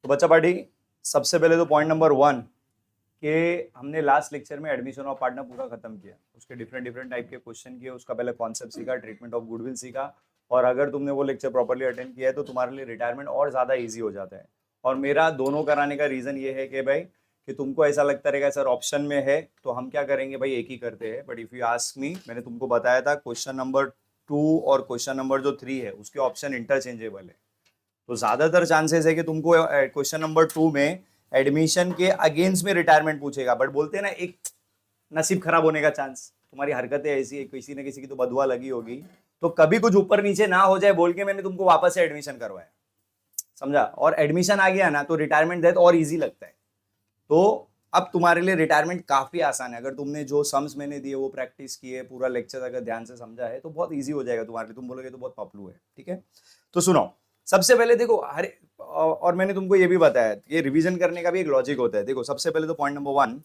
तो बच्चा पार्टी, सबसे पहले तो पॉइंट नंबर 1 कि हमने लास्ट लेक्चर में एडमिशन ऑफ पार्टनर पूरा खत्म किया, उसके डिफरेंट डिफरेंट टाइप के क्वेश्चन किए, उसका पहले कॉन्सेप्ट सीखा, ट्रीटमेंट ऑफ गुडविल सीखा। और अगर तुमने वो लेक्चर प्रॉपर्ली अटेंड किया है तो तुम्हारे लिए रिटायरमेंट और ज्यादा ईजी हो जाता है। और मेरा दोनों कराने का रीजन ये है कि भाई कि तुमको ऐसा लगता रहेगा सर ऑप्शन में है तो हम क्या करेंगे भाई, एक ही करते हैं। But if you ask me, मैंने तुमको बताया था क्वेश्चन नंबर 2 और क्वेश्चन नंबर जो 3 है उसके ऑप्शन इंटरचेंजेबल है। तो ज्यादातर चांसेस है कि तुमको क्वेश्चन नंबर 2 में एडमिशन के अगेंस्ट में रिटायरमेंट पूछेगा। बट बोलते हैं ना, एक नसीब खराब होने का चांस, तुम्हारी हरकतें ऐसी है, किसी न किसी की तो बदुआ लगी होगी, तो कभी कुछ ऊपर नीचे ना हो जाए बोल के मैंने तुमको वापस से एडमिशन करवाया, समझा। और एडमिशन आ गया ना तो रिटायरमेंट डेथ और इजी लगता है। तो अब तुम्हारे लिए रिटायरमेंट काफी आसान है। अगर तुमने जो सम्स मैंने दिए वो प्रैक्टिस किए, पूरा लेक्चर अगर ध्यान से समझा है तो बहुत इजी हो जाएगा तुम्हारे लिए। तुम बोलोगे तो बहुत पपलू है, ठीक है। तो सुनो, सबसे पहले देखो हर, और मैंने तुमको ये भी बताया ये रिवीजन करने का भी एक लॉजिक होता है। देखो सबसे पहले तो पॉइंट नंबर 1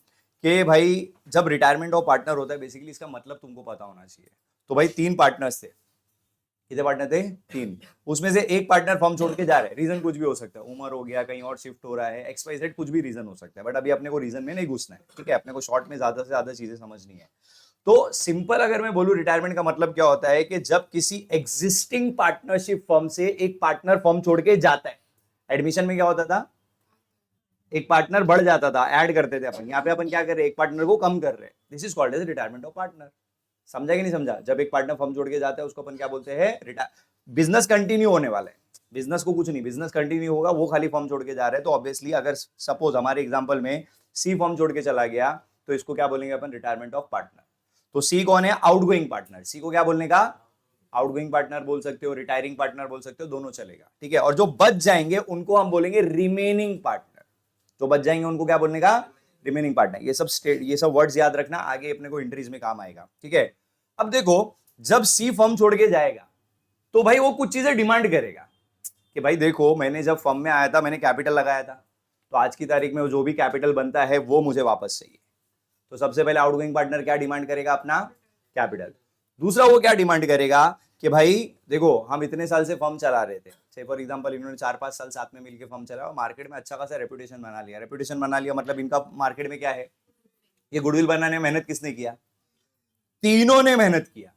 कि भाई जब रिटायरमेंट ऑफ पार्टनर होता है बेसिकली इसका मतलब तुमको पता होना चाहिए। तो भाई 3 पार्टनर्स थे, कितने पार्टनर थे? 3। उसमें से एक पार्टनर फर्म छोड़ के जा रहे हैं, रीजन कुछ भी हो सकता है, उम्र हो गया, कहीं और शिफ्ट हो रहा है, XYZ कुछ भी रीजन हो सकता है। बट अभी अपने को रीजन में नहीं घुसना है, ठीक है। अपने को शॉर्ट में ज्यादा से ज्यादा चीजें समझनी है। तो सिंपल अगर मैं बोलूं रिटायरमेंट का मतलब क्या होता है कि जब किसी एग्जिस्टिंग पार्टनरशिप फर्म से एक पार्टनर फर्म छोड़ के जाता है। एडमिशन में क्या होता था, एक पार्टनर बढ़ जाता था, ऐड करते थे अपन। यहाँ पे अपन क्या कर रहे हैं, एक पार्टनर को कम कर रहे हैं। This is called as retirement of partner. समझा कि नहीं समझा? जब एक पार्टनर फर्म छोड़ के जाता है उसको अपन क्या बोलते हैं, बिजनेस कंटिन्यू होने वाला है, बिजनेस को कुछ नहीं, बिजनेस कंटिन्यू होगा, वो खाली फर्म छोड़ के जा रहे हैं। तो ऑब्वियसली अगर सपोज हमारे एग्जांपल में सी फर्म छोड़ के चला गया तो इसको क्या बोलेंगे अपन, रिटायरमेंट ऑफ पार्टनर। तो सी कौन है, आउटगोइंग पार्टनर। सी को क्या बोलने का, आउटगोइंग पार्टनर बोल सकते हो, रिटायरिंग पार्टनर बोल सकते हो, दोनों चलेगा, ठीक है। और जो बच जाएंगे उनको हम बोलेंगे रिमेनिंग पार्टनर। जो बच जाएंगे उनको क्या बोलने का, रिमेनिंग पार्टनर। ये सब वर्ड्स याद रखना, आगे अपने को इंट्रीज में काम आएगा, ठीक है। अब देखो, जब सी फर्म छोड़ के जाएगा तो भाई वो कुछ चीजें डिमांड करेगा कि भाई देखो मैंने जब फर्म में आया था मैंने कैपिटल लगाया था, तो आज की तारीख में जो भी कैपिटल बनता है वो मुझे वापस चाहिए। तो सबसे पहले आउटगोइंग पार्टनर क्या डिमांड करेगा, अपना कैपिटल। दूसरा वो क्या डिमांड करेगा कि भाई देखो हम इतने साल से फर्म चला रहे थे, से फॉर एग्जांपल इन्होंने 4-5 साल साथ में मिलकर फर्म चलाया और मार्केट में अच्छा खासा रेपुटेशन बना लिया। रेपुटेशन बना लिया मतलब इनका मार्केट में क्या है, ये गुडविल बनाने में मेहनत किसने किया, तीनों ने मेहनत किया।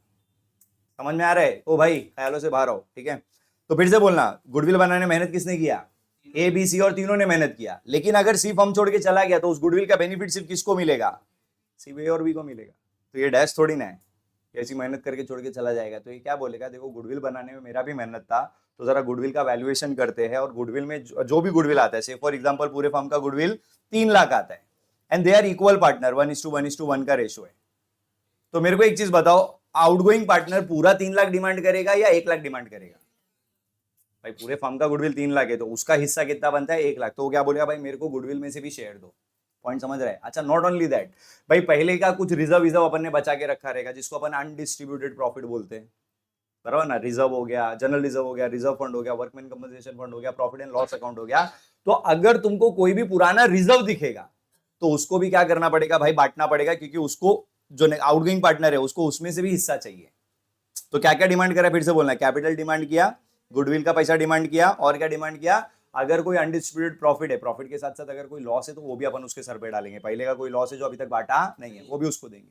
समझ में आ रहा है? ओ भाई ख्यालों से बाहर आओ, ठीक है। तो फिर से बोलना, गुडविल बनाने में मेहनत किसने किया, ए बी सी, और तीनों ने मेहनत किया। लेकिन अगर सी फर्म छोड़ के चला गया तो उस गुडविल का बेनिफिट सिर्फ किसको मिलेगा, सी ए और बी को मिलेगा। तो ये डैश थोड़ी ना है ऐसी मेहनत करके छोड़ के चला जाएगा। तो ये क्या बोलेगा, देखो गुडविल बनाने में मेरा भी मेहनत था, तो जरा गुडविल का वैल्यूएशन करते हैं। और गुडविल में जो भी गुडविल आता है, से फॉर एग्जांपल पूरे फर्म का गुडविल 3 लाख आता है and they are equal partner, 1:1:1 का रेशो है। तो मेरे को एक चीज बताओ, आउटगोइंग पार्टनर पूरा 3 लाख डिमांड करेगा या 1 लाख डिमांड करेगा? भाई पूरे फर्म का गुडविल 3 लाख है तो उसका हिस्सा कितना बनता है, 1 लाख। तो वो क्या बोलेगा, भाई मेरे को गुडविल में से भी शेयर दो। पॉइंट समझ रहा है? अच्छा, नॉट ओनली दैट, भाई पहले का कुछ रिजर्व अपन ने बचा के रखा रहेगा जिसको अपन अनडिस्ट्रीब्यूटेड प्रॉफिट बोलते हैं, बराबर ना। रिजर्व हो गया, जनरल रिजर्व हो गया, रिजर्व फंड हो गया, वर्कमैन कंपनसेशन फंड हो गया, प्रॉफिट एंड लॉस अकाउंट हो गया। तो अगर तुमको कोई भी पुराना रिजर्व दिखेगा तो उसको भी क्या करना पड़ेगा भाई, बांटना पड़ेगा, क्योंकि उसको जो आउटगोइंग पार्टनर है उसको उसमें से भी हिस्सा चाहिए। तो क्या क्या डिमांड करा, फिर से बोलना, कैपिटल डिमांड किया, गुडविल का पैसा डिमांड किया, और क्या डिमांड किया, अगर कोई अनडिस्ट्रीब्यूटेड प्रॉफिट है, प्रॉफिट के साथ साथ अगर कोई लॉस है तो वो भी अपन उसके सर पे डालेंगे। पहले का कोई लॉस है जो अभी तक बांटा नहीं है वो भी उसको देंगे।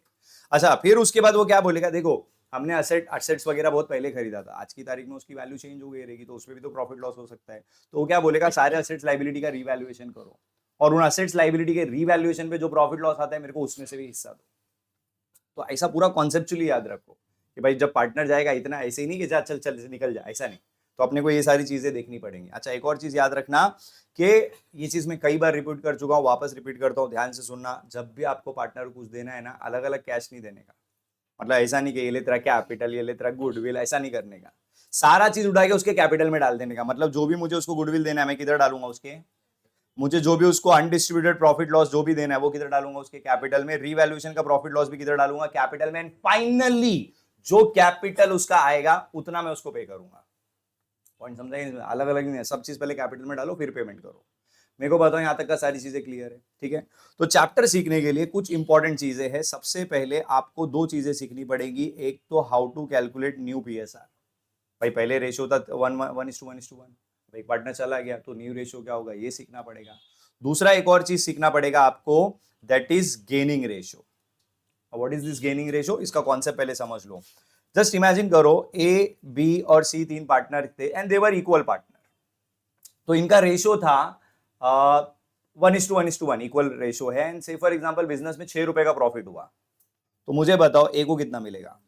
अच्छा, फिर उसके बाद वो क्या बोलेगा, देखो हमने असेट्स वगैरह बहुत पहले खरीदा था, आज की तारीख में उसकी वैल्यू चेंज हो गई रहेगी तो उसमें भी तो प्रॉफिट लॉस हो सकता है। तो वो क्या बोलेगा, सारे असेट्स लाइबिलिटी का रीवैल्यूएशन करो और उन असेट्स लाइबिलिटी के रीवैल्यूएशन पे जो प्रॉफिट लॉस आता है मेरे को उसमें से भी हिस्सा दो। तो ऐसा पूरा कॉन्सेप्चुअली याद रखो कि भाई जब पार्टनर जाएगा इतना ऐसे ही नहीं कि जा चल चल निकल जा, ऐसा नहीं। तो अपने को ये सारी चीजें देखनी पड़ेंगी। अच्छा, एक और चीज याद रखना कि ये चीज मैं कई बार रिपीट कर चुका हूँ, वापस रिपीट करता हूँ, ध्यान से सुनना। जब भी आपको पार्टनर को कुछ देना है ना, अलग अलग कैश नहीं देने का। मतलब ऐसा नहीं कि ये ले तेरा कैपिटल, ये ले तेरा गुडविल, ऐसा नहीं करने का। सारा चीज उठा के उसके कैपिटल में डाल देने का। मतलब जो भी मुझे उसको गुडविल देना है मैं किधर डालूंगा, उसके, मुझे जो भी उसको अनडिस्ट्रीब्यूटेड प्रॉफिट लॉस जो भी देना है वो किधर डालूंगा, उसके कैपिटल में। रीवैल्यूएशन का प्रॉफिट लॉस भी किधर डालूंगा, कैपिटल में। फाइनली जो कैपिटल उसका आएगा उतना मैं उसको पे करूंगा। पॉइंट समझा? अलग अलग नहीं है, सब चीज पहले कैपिटल में डालो फिर पेमेंट करो। मेरे को बताओ यहां तक का सारी चीजें क्लियर है, ठीक है। तो चैप्टर सीखने के लिए कुछ इंपॉर्टेंट चीजें हैं। सबसे पहले आपको 2 चीजें सीखनी पड़ेगी। एक तो how to calculate new PSR। भाई पहले रेशियो था 1:1:1, एक पार्टनर चला गया तो न्यू रेशियो क्या होगा, ये सीखना पड़ेगा। दूसरा एक और चीज सीखना पड़ेगा आपको, that is gaining ratio. What is this gaining ratio, इसका कॉन्सेप्ट पहले समझ लो। जस्ट इमेजिन करो ए, बी और सी तीन पार्टनर थे and they were equal partner. तो इनका रेशियो था 1:1:1, इक्वल रेशियो है। एंड से फॉर एग्जांपल बिजनेस में 6 रुपए का प्रॉफिट हुआ, तो मुझे बताओ ए को कितना मिलेगा,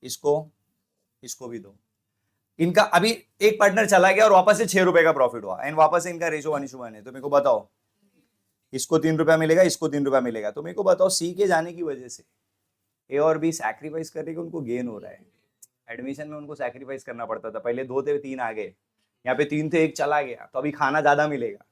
इसको भी दो। इनका अभी एक पार्टनर चला गया और वापस से 6 रुपए का प्रॉफिट हुआ एंड वापस से इनका रेशियो 1:1 है, तो मेरे को बताओ इसको 3 रुपया मिलेगा, इसको 3 रुपया मिलेगा। तो मेरे को बताओ सी के जाने की वजह से ए और बी सैक्रिफाइस करने के उनको गेन हो रहा है। एडमिशन में उनको सैक्रिफाइस करना पड़ता था, पहले 2 थे 3 आ गए, यहाँ पे 3 थे 1 चला गया, तो अभी खाना ज्यादा मिलेगा।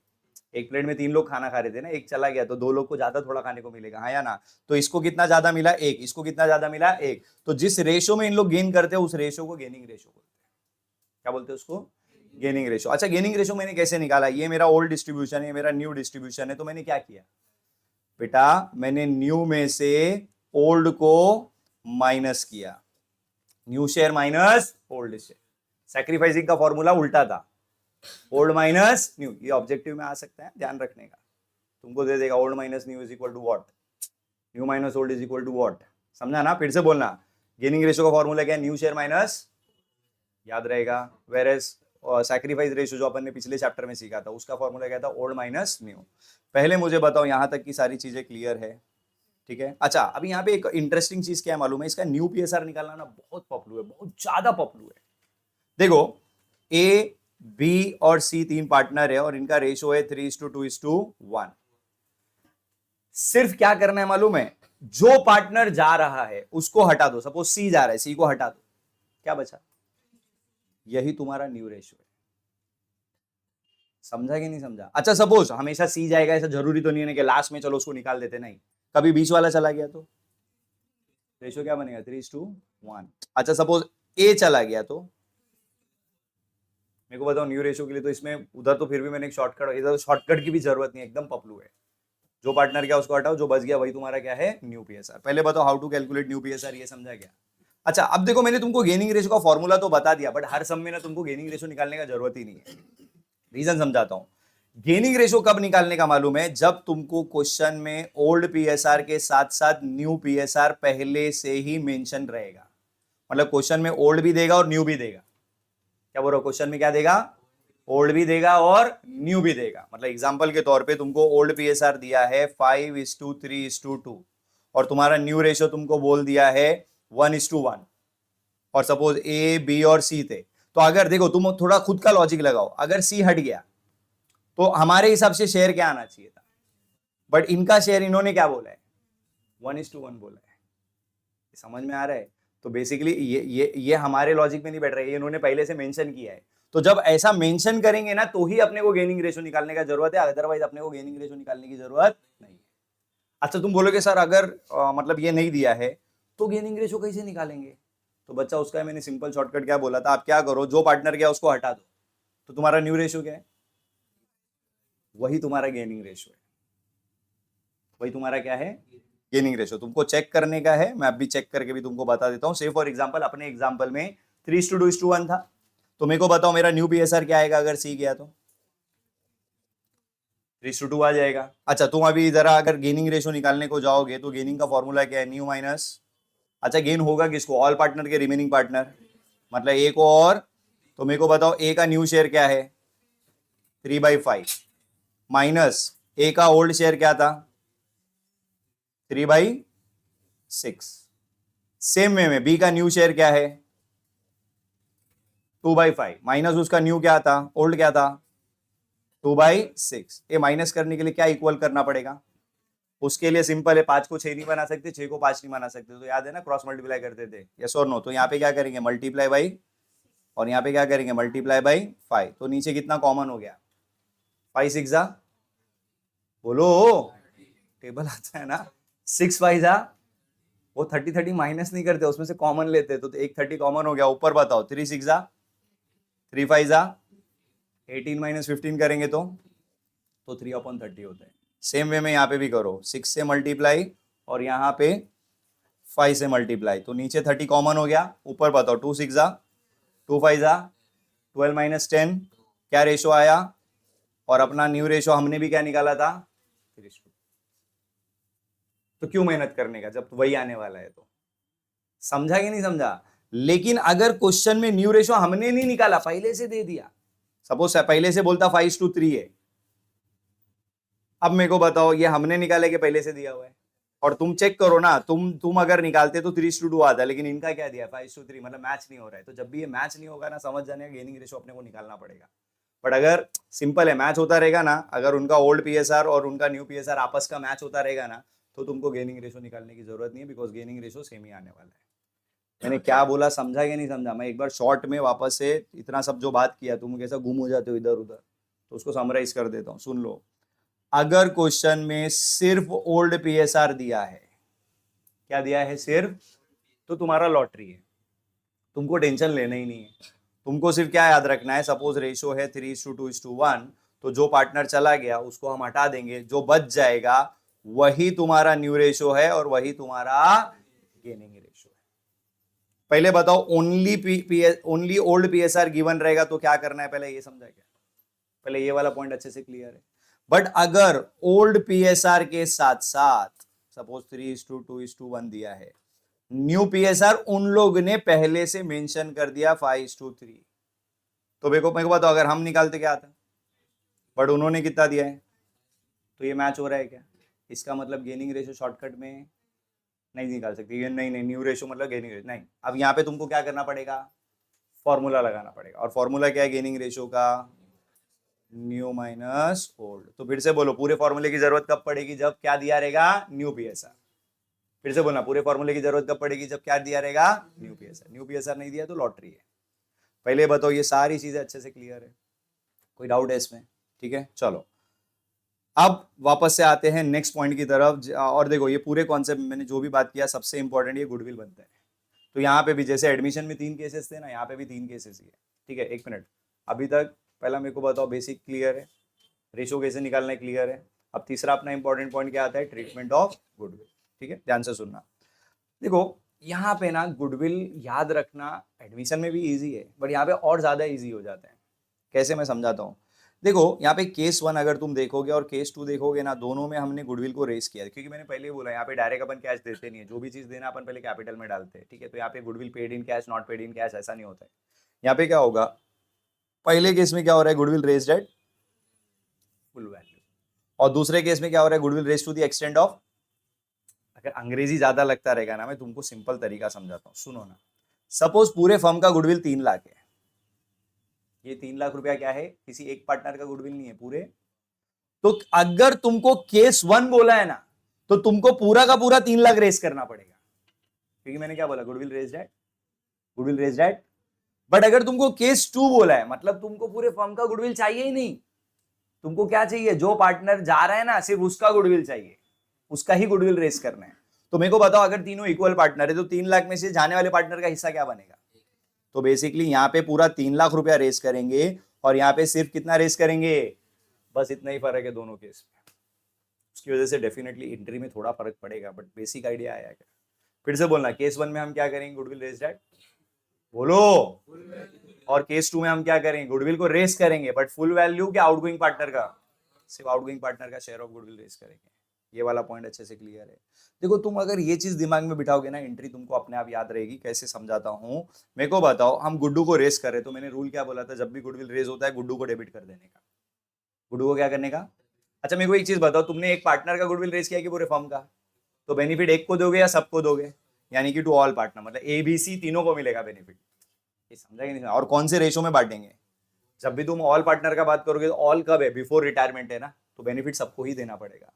एक प्लेट में 3 लोग खाना खा रहे थे ना, 1 चला गया तो 2 लोग को ज्यादा थोड़ा खाने को मिलेगा, हाँ या ना। तो इसको कितना ज्यादा मिला, 1, इसको कितना ज्यादा मिला, 1। तो जिस रेशो में इन लोग गेन करते हैं उस रेशो को गेनिंग रेशो बोलते हैं। क्या बोलते हैं उसको, गेनिंग रेशो। अच्छा गेनिंग रेशो मैंने कैसे निकाला, ये मेरा ओल्ड डिस्ट्रीब्यूशन है, मेरा न्यू डिस्ट्रीब्यूशन है। तो मैंने क्या किया बेटा, मैंने न्यू में से ओल्ड को माइनस किया, new share minus old share. Sacrificing का फॉर्मूला उल्टा था, ओल्ड माइनस न्यू। ये ऑब्जेक्टिव में आ सकता है, ध्यान रखने का। तुमको दे देगा old minus new is equal to what, new minus old is equal to what. समझा ना, फिर से बोलना। गेनिंग रेशियो का फॉर्मूला क्या है, न्यू शेयर माइनस, याद रहेगा। वेरेस सैक्रिफाइस रेशियो जो अपन ने पिछले चैप्टर में सीखा था, उसका फॉर्मूला क्या था, ओल्ड माइनस न्यू। पहले मुझे बताओ यहां तक की सारी चीजें क्लियर है, ठीक है। अच्छा अभी यहाँ पे एक इंटरेस्टिंग चीज क्या है मालूम है, इसका न्यू पीएसआर निकालना ना बहुत पॉपुलर है, बहुत ज्यादा पॉपुलर है। देखो ए, बी और सी 3 पार्टनर है और इनका रेशियो है 3:2:1। सिर्फ क्या करना है मालूम है, जो पार्टनर जा रहा है उसको हटा दो। सपोज सी जा रहा है, सी को हटा दो, क्या बचा, यही तुम्हारा न्यू रेशियो है। समझा कि नहीं समझा। अच्छा सपोज हमेशा सी जाएगा, ऐसा जरूरी तो नहीं है कि लास्ट में चलो उसको निकाल देते, नहीं, कभी बीच वाला चला गया तो रेशियो क्या बनेगा, 3:1। अच्छा सपोज ए चला गया तो मेरे को बताओ न्यू रेशियो के लिए, तो इसमें उधर तो फिर भी मैंने एक शॉर्टकट, इधर शॉर्टकट की भी जरूरत नहीं है, एकदम पपलू है। जो पार्टनर क्या उसको हटाओ, जो बच गया वही तुम्हारा क्या है, न्यू पीएसआर। पहले बताओ how to calculate new PSR, ये समझा क्या। अच्छा अब देखो मैंने तुमको गेनिंग रेशियो का फॉर्मूला तो बता दिया, बट हर सम में ना तुमको गेनिंग रेशियो निकालने का जरूरत ही नहीं है। रीजन समझाता हूं। गेनिंग रेशियो कब निकालने का मालूम है, जब तुमको क्वेश्चन में ओल्ड पीएसआर के साथ साथ न्यू पीएसआर पहले से ही मेंशन रहेगा। मतलब क्वेश्चन में ओल्ड भी देगा और न्यू भी देगा। क्या बोल रहा हूं, क्वेश्चन में क्या देगा, ओल्ड भी देगा और न्यू भी देगा। मतलब एग्जांपल के तौर पे तुमको ओल्ड पीएसआर दिया है 5:3:2 और तुम्हारा न्यू रेशियो तुमको बोल दिया है 1:1 और सपोज ए, बी और सी थे। तो अगर देखो तुम थोड़ा खुद का लॉजिक लगाओ, अगर सी हट गया तो हमारे हिसाब से शेयर क्या आना चाहिए था, बट इनका शेयर इन्होंने क्या बोला है, 1:1 बोला है। समझ में आ रहा है। तो बेसिकली ये हमारे लॉजिक में नहीं बैठ रहा है, ये इन्होंने पहले से मेंशन किया है। तो जब ऐसा मेंशन करेंगे ना तो ही अपने को गेनिंग रेशियो निकालने का जरूरत है, अदरवाइज अपने को गेनिंग रेशियो निकालने की जरूरत नहीं है। अच्छा तुम बोलोगे सर अगर मतलब ये नहीं दिया है तो गेनिंग रेशियो कैसे निकालेंगे। तो बच्चा उसका है, मैंने सिंपल शॉर्टकट क्या बोला था, आप क्या करो, जो पार्टनर क्या उसको हटा दो, तो तुम्हारा न्यू रेशियो क्या है, वही तुम्हारा गेनिंग रेशियो है। वही तुम्हारा क्या है, गेनिंग रेशियो। तुमको चेक करने का है, मैं अभी चेक करके भी तुमको बता देता हूं। से फॉर एग्जांपल अपने एग्जांपल में 3:2:1 था, तो मेरे को बताओ मेरा न्यू पीएसआर क्या आएगा, अगर सी गया तो 3:2 आ जाएगा। अच्छा तुम अभी जरा अगर गेनिंग रेशियो निकालने को जाओगे तो गेनिंग का फॉर्मूला क्या है, न्यू माइनस, अच्छा गेन होगा किसको, ऑल पार्टनर के रिमेनिंग पार्टनर, मतलब ए को। और तो मेरे को बताओ ए का न्यू शेयर क्या है, 3/5 माइनस ए का ओल्ड शेयर क्या था, 3/6। सेम वे में बी का न्यू शेयर क्या है, 2/5 माइनस उसका न्यू क्या था, ओल्ड क्या था, 2/6। ये माइनस करने के लिए क्या इक्वल करना पड़ेगा, उसके लिए सिंपल है, 5 को 6 नहीं बना सकते, 6 को 5 नहीं बना सकते। तो याद है ना क्रॉस मल्टीप्लाई करते थे, यस और नो। तो यहाँ पे क्या करेंगे, मल्टीप्लाई बाई, और यहाँ पे क्या करेंगे, मल्टीप्लाई बाई 5। तो नीचे कितना कॉमन हो गया, 5 6 बोलो, टेबल आता है ना, 6 5 वो 30 माइनस नहीं करते, उसमें से कॉमन लेते। तो एक 30 कॉमन हो गया, ऊपर बताओ 3 6 3 5 18 माइनस 15 करेंगे तो 3/30 होता है। सेम वे में यहाँ पे भी करो, 6 से मल्टीप्लाई और यहाँ पे 5 से मल्टीप्लाई, तो नीचे 30 कॉमन हो गया, ऊपर बताओ 2 6 2 5 12 माइनस 10 क्या रेशो आया, और अपना न्यू रेशो हमने भी क्या निकाला था 3:2। तो क्यों मेहनत करने का जब वही आने वाला है। तो समझा कि नहीं समझा। लेकिन अगर क्वेश्चन में न्यू रेशो हमने नहीं निकाला, पहले से दे दिया, सपोज पहले से बोलता 5:3 है, अब मेरे को बताओ ये हमने निकाले के पहले से दिया हुआ है, और तुम चेक करो ना, तुम अगर निकालते तो 3:2 आता, लेकिन इनका क्या दिया 5:3, मतलब मैच नहीं हो रहा है। तो जब भी ये मैच नहीं होगा ना, समझ जाने का गेनिंग रेशो अपने को निकालना पड़ेगा। बट अगर सिंपल है, मैच होता रहेगा ना, अगर उनका ओल्ड पीएसआर और उनका न्यू पीएसआर आपस का मैच होता रहेगा ना, तो तुमको गेनिंग रेशो निकालने की जरूरत नहीं है, बिकॉज गेनिंग रेशो सेम ही आने वाला है। मैंने क्या बोला समझा कि नहीं समझा। मैं एक बार शॉर्ट में वापस से इतना सब जो बात किया, तुम कैसा गुम हो जाते हो इधर उधर, तो उसको समराइज कर देता हूं, सुन लो। अगर क्वेश्चन में सिर्फ ओल्ड पीएसआर दिया है, क्या दिया है सिर्फ, तो तुम्हारा लॉटरी है, तुमको टेंशन लेना ही नहीं है। तुमको सिर्फ क्या याद रखना है, सपोज रेशो है 3:2:1, तो जो पार्टनर चला गया उसको हम हटा देंगे, जो बच जाएगा वही तुम्हारा न्यू रेशो है और वही तुम्हारा गेनिंग रेशो है। पहले बताओ, ओनली ओल्ड पीएसआर गिवन रहेगा तो क्या करना है, पहले ये समझा क्या, पहले ये वाला पॉइंट अच्छे से क्लियर है। बट अगर ओल्ड पीएसआर के साथ साथ सपोज 3:2:1 दिया है, न्यू पीएसआर उन लोग ने पहले से मेंशन कर दिया 5:3, तो मेरे को बताओ अगर हम निकालते क्या आता, बट उन्होंने कितना दिया है, तो ये मैच हो रहा है क्या। इसका मतलब गेनिंग रेशो शॉर्टकट में नहीं निकाल सकते, ये नहीं नहीं, न्यू रेशो मतलब गेनिंग रेशो नहीं। अब यहाँ पे तुमको क्या करना पड़ेगा, फॉर्मूला लगाना पड़ेगा, और फॉर्मूला क्या है गेनिंग रेशो का, न्यू माइनस ओल्ड। तो फिर से बोलो, पूरे फॉर्मूले की जरूरत कब पड़ेगी, जब क्या दिया रहेगा न्यू पीएसआर। फिर से बोलना, पूरे फॉर्मूले की जरूरत कब पड़ेगी, जब क्या दिया रहेगा न्यू पीएसआर। न्यू पीएसआर नहीं दिया तो लॉटरी है। पहले बताओ ये सारी चीजें अच्छे से क्लियर है, कोई डाउट है इसमें, ठीक है। चलो अब वापस से आते हैं नेक्स्ट पॉइंट की तरफ, और देखो ये पूरे कॉन्सेप्ट में मैंने जो भी बात किया, सबसे इंपॉर्टेंट ये गुडविल बनता है। तो यहाँ पे भी जैसे एडमिशन में 3 केसेस थे ना, यहाँ पे भी 3 केसेस ही है, ठीक है। 1 मिनट, अभी तक पहला मेरे को बताओ बेसिक क्लियर है, रेशो कैसे निकालना है क्लियर है। अब तीसरा अपना इंपॉर्टेंट पॉइंट क्या आता है, ट्रीटमेंट ऑफ गुडविल, ठीक है। ध्यान से सुनना, देखो यहाँ पे ना गुडविल याद रखना एडमिशन में भी इजी है, बट यहाँ पे और ज्यादा इजी हो जाता है। कैसे, मैं समझाता हूँ। देखो यहाँ पे केस 1 अगर तुम देखोगे और केस 2 देखोगे ना, दोनों में हमने गुडविल को रेस किया है, क्योंकि मैंने पहले ही बोला यहाँ पे डायरेक्ट अपन कैश देते नहीं है, जो भी चीज देना अपन पहले कैपिटल में डालते हैं, ठीक है। तो यहाँ पे goodwill paid in cash, not paid in cash ऐसा नहीं होता है। यहाँ पे क्या होगा, पहले केस में क्या हो रहा है, goodwill raised at full value, और दूसरे केस में क्या हो रहा है, goodwill raised to the extent of. अगर अंग्रेजी ज्यादा लगता रहेगा ना, मैं तुमको सिंपल तरीका समझाता हूँ, सुनो ना। सपोज पूरे फर्म का गुडविल 3 लाख है, ये 3 लाख रुपया क्या है, किसी एक पार्टनर का गुडविल नहीं है पूरे। तो अगर तुमको केस 1 बोला है ना, तो तुमको पूरा का पूरा 3 लाख रेस करना पड़ेगा, क्योंकि मैंने क्या बोला, goodwill raised at, goodwill raised at. But अगर तुमको केस 2 बोला है, मतलब तुमको पूरे फर्म का गुडविल चाहिए ही नहीं, तुमको क्या चाहिए, जो पार्टनर जा रहा है ना सिर्फ उसका गुडविल चाहिए, उसका ही गुडविल रेस करना है। तो मेरे को बताओ, अगर तीनों इक्वल पार्टनर है तो 3 लाख में से जाने वाले पार्टनर का हिस्सा क्या बनेगा। तो बेसिकली यहाँ पे पूरा 3 लाख रुपया रेस करेंगे, और यहाँ पे सिर्फ कितना रेस करेंगे, बस इतना ही फर्क है दोनों केस में। उसकी वजह से डेफिनेटली एंट्री में थोड़ा फर्क पड़ेगा, बट बेसिक आइडिया आया क्या। फिर से बोलना, केस 1 में हम क्या करेंगे, गुडविल रेस्ड एट, बोलो। और केस 2 में हम क्या करेंगे, गुडविल को रेस करेंगे, बट फुल वैल्यू क्या, आउटगोइंग पार्टनर का, सिर्फ आउटगोइंग पार्टनर का शेयर ऑफ गुडविल रेस करेंगे। ये वाला पॉइंट अच्छे से क्लियर है। देखो तुम अगर ये चीज दिमाग में बिठाओगे ना, एंट्री तुमको अपने आप याद रहेगी। कैसे समझाता हूँ, मेरे को बताओ, हम गुड्डू को रेस कर रहे, तो मैंने रूल क्या बोला था, जब भी गुडविल रेस होता है गुड्डू को डेबिट कर देने का। गुड्डू को क्या करने का। अच्छा मेरे को एक चीज बताओ, तुमने एक पार्टनर का गुडविल रेस किया कि पूरे फर्म का, तो बेनिफिट एक को दोगे या सबको दोगे, यानी कि टू ऑल पार्टनर, मतलब ए बी सी तीनों को मिलेगा बेनिफिट। ये समझा कि नहीं। और कौन से रेशो में बांटेंगे, जब भी तुम ऑल पार्टनर का बात करोगे तो ऑल कब है, बिफोर रिटायरमेंट है ना, तो बेनिफिट सबको ही देना पड़ेगा।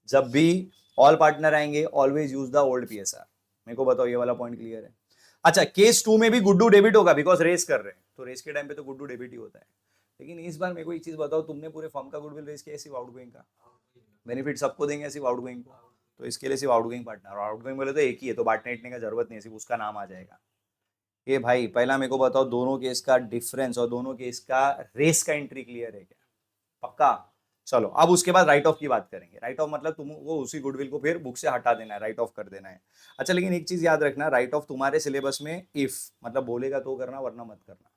जब भी ऑल पार्टनर आएंगे always use the old PSR. मेरे को बताओ ये वाला पॉइंट क्लियर है। अच्छा केस 2 में भी गुड्डू डेबिट होगा, बिकॉज रेस कर रहे हैं, तो रेस के टाइम पे तो गुड्डू डेबिट ही होता है। लेकिन इस बार मेरे को एक चीज बताओ, तुमने पूरे फर्म का गुडविल रेस किया, सिर्फ आउटगोइंग का बेनिफिट सबको देंगे, सिर्फ आउटगोइंग को, तो इसके लिए सिर्फ आउटगोइंग पार्टनर, और आउटगोइंग बोले तो एक ही है, तो बांटने इतने का जरूरत नहीं है, सिर्फ उसका नाम आ जाएगा। ये भाई पहला मेरे को बताओ, दोनों केस का डिफरेंस और दोनों केस का रेस का एंट्री क्लियर है क्या, पक्का। चलो अब उसके बाद राइट ऑफ की बात करेंगे। राइट ऑफ मतलब तुम वो उसी गुडविल को फिर बुक से हटा देना है, राइट ऑफ कर देना है। अच्छा लेकिन एक चीज याद रखना, राइट ऑफ तुम्हारे सिलेबस में इफ मतलब बोलेगा तो करना, वरना मत करना।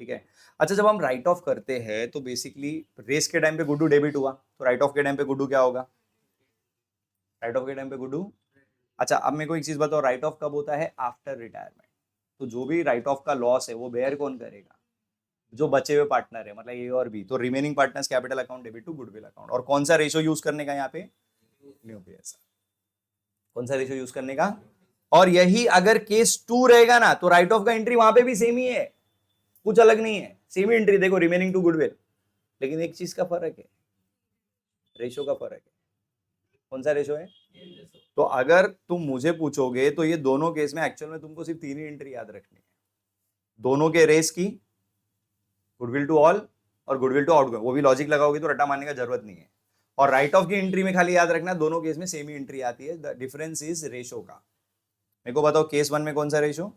ठीक है। अच्छा, जब हम राइट ऑफ करते हैं तो बेसिकली रेस के टाइम पे गुड्डू डेबिट हुआ, तो राइट ऑफ के टाइम पे गुड्डू क्या होगा? राइट ऑफ के टाइम पे गुड्डू। अच्छा, अब मेरे को एक चीज बताओ, राइट ऑफ कब होता है? After retirement. तो जो भी राइट ऑफ का लॉस है वो बेयर कौन करेगा? जो बचे हुए पार्टनर है, मतलब ए और बी। तो remaining partners capital account debit to goodwill account. और कौन सा रेशो यूज करने का यहाँ पे? New PSR. कौन सा रेशो यूज करने का? और यही अगर केस 2 रहेगा ना, तो राइट ऑफ का एंट्री वहां पे भी सेम ही है, कुछ अलग नहीं है, सेम ही एंट्री। देखो, रिमेनिंग टू गुडविल। लेकिन एक चीज का फर्क है, रेशो का फर्क है। कौन सा रेशो है? तो अगर तुम मुझे पूछोगे तो ये दोनों केस में एक्चुअल में तुमको सिर्फ 3 ही एंट्री याद रखनी है, दोनों के रेस की, गुडविल टू ऑल और गुडविल टू आउटगोइंग। वो भी लॉजिक लगाओगे तो रट्टा मारने का जरूरत नहीं है। और राइट ऑफ की एंट्री में खाली याद रखना, दोनों केस में सेम ही एंट्री आती है, द डिफरेंस इज रेशो का। मेरे को बताओ, केस 1 में कौन सा रेशो?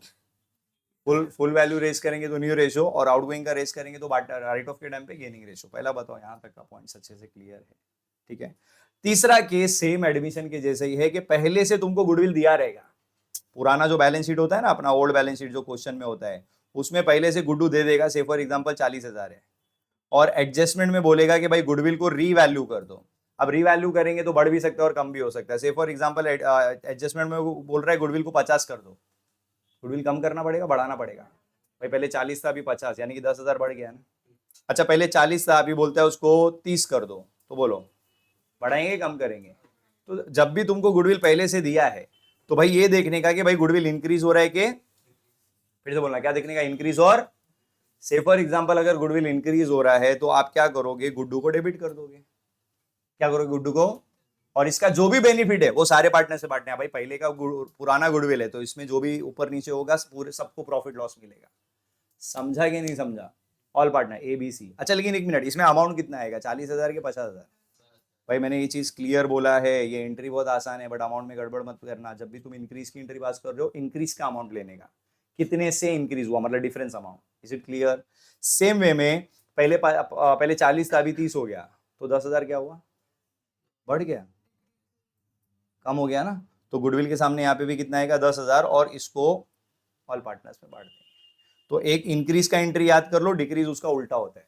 फुल वैल्यू रेस करेंगे तो न्यू रेशो, और आउटगोइंग का रेस करेंगे तो राइट ऑफ के टाइम पे गेनिंग रेशो। पहला बताओ, यहां तक का पॉइंट्स अच्छे से क्लियर है? ठीक है। तीसरा केस सेम एडमिशन के जैसे ही है कि पहले से तुमको गुडविल दिया रहेगा। पुराना जो बैलेंस शीट होता है ना, अपना ओल्ड बैलेंस शीट जो क्वेश्चन में होता है, उसमें पहले से गुड्डू दे देगा, से फॉर एग्जांपल 40,000 है, और एडजस्टमेंट में बोलेगा कि भाई गुडविल को रीवैल्यू कर दो। अब रीवैल्यू करेंगे तो बढ़ भी सकता है और कम भी हो सकता है। से फॉर एग्जांपल एडजस्टमेंट में वो बोल रहा है गुडविल को 50 कर दो, गुडविल कम करना पड़ेगा, बढ़ाना पड़ेगा? भाई पहले 40 था, अभी 50, यानी कि 10,000 बढ़ गया ना। अच्छा, पहले 40 था, अभी बोलता है उसको 30 कर दो, तो बोलो बढ़ाएंगे कम करेंगे? तो जब भी तुमको गुडविल पहले से दिया है, तो भाई ये देखने का कि भाई गुडविल इंक्रीज हो रहा है कि, फिर से बोलना क्या देखने का? इंक्रीज। और से फॉर एग्जांपल अगर गुडविल इंक्रीज हो रहा है तो आप क्या करोगे? गुड्डू को डेबिट कर दोगे। क्या करोगे? गुड्डू को। और इसका जो भी बेनिफिट है वो सारे पार्टनर से बांटने हैं। भाई पहले का पुराना गुडविल है, तो इसमें जो भी ऊपर नीचे होगा पूरे सबको प्रॉफिट लॉस मिलेगा। समझा कि नहीं समझा? All partner A B C. अच्छा, लेकिन एक मिनट, इसमें अमाउंट कितना आएगा? 40,000 के 50,000? भाई मैंने ये चीज क्लियर बोला है, ये एंट्री बहुत आसान है, बट अमाउंट में गड़बड़ मत करना। जब भी तुम इंक्रीज की एंट्री पास कर रहे हो, इंक्रीज का अमाउंट लेने का, कितने से इंक्रीज हुआ, मतलब difference amount. Is it clear? Same way में पहले 40 था, अभी 30 हो गया, तो 10,000 क्या हुआ? बढ़ गया, कम हो गया ना। तो गुडविल के सामने यहाँ पे भी कितना आएगा? 10,000, और इसको ऑल पार्टनर्स में बांट देंगे। तो एक इंक्रीज का एंट्री याद कर लो, डिक्रीज उसका उल्टा होता है,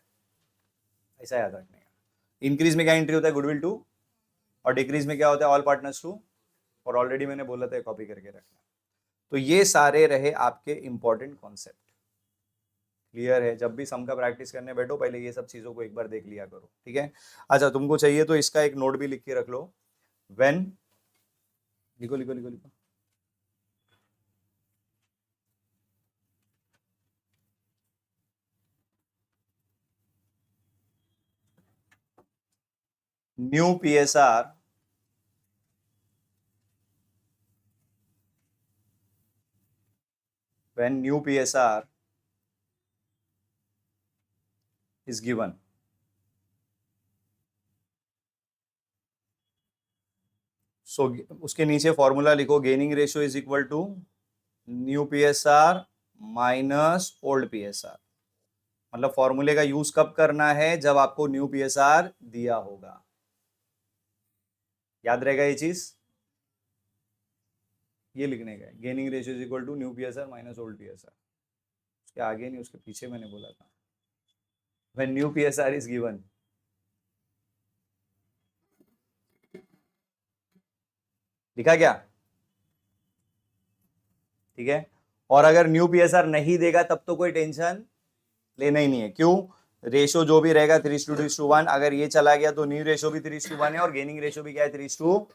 ऐसा याद रखने का। इंक्रीज में क्या एंट्री होता है? Goodwill to. और डिक्रीज में क्या होता है? All partners to. और ऑलरेडी मैंने बोला था कॉपी करके रखना। तो ये सारे रहे आपके इंपॉर्टेंट कॉन्सेप्ट। क्लियर है? जब भी सम का प्रैक्टिस करने बैठो, पहले ये सब चीजों को एक बार देख लिया करो, ठीक है? अच्छा, तुमको चाहिए तो इसका एक नोट भी लिख के रख लो। व्हेन, लिखो लिखो लिखो लिखो। New PSR when new PSR is given, so उसके नीचे फॉर्मूला लिखो, gaining ratio is equal to new PSR minus old PSR. मतलब फॉर्मूले का यूज कब करना है? जब आपको न्यू पीएसआर दिया होगा। याद रहेगा ये चीज? ये लिखने का है, gaining ratio is equal to new PSR minus old PSR. उसके आगे नहीं, उसके पीछे मैंने बोला था, when new PSR is given. लिखा क्या? ठीक है। और अगर न्यू पीएसआर नहीं देगा तब तो कोई टेंशन लेना ही नहीं है। क्यों? रेशो जो भी रहेगा 3:1। अगर ये चला गया तो न्यू रेशो भी 3:1 है, और गेनिंग रेशो भी क्या है? 3:।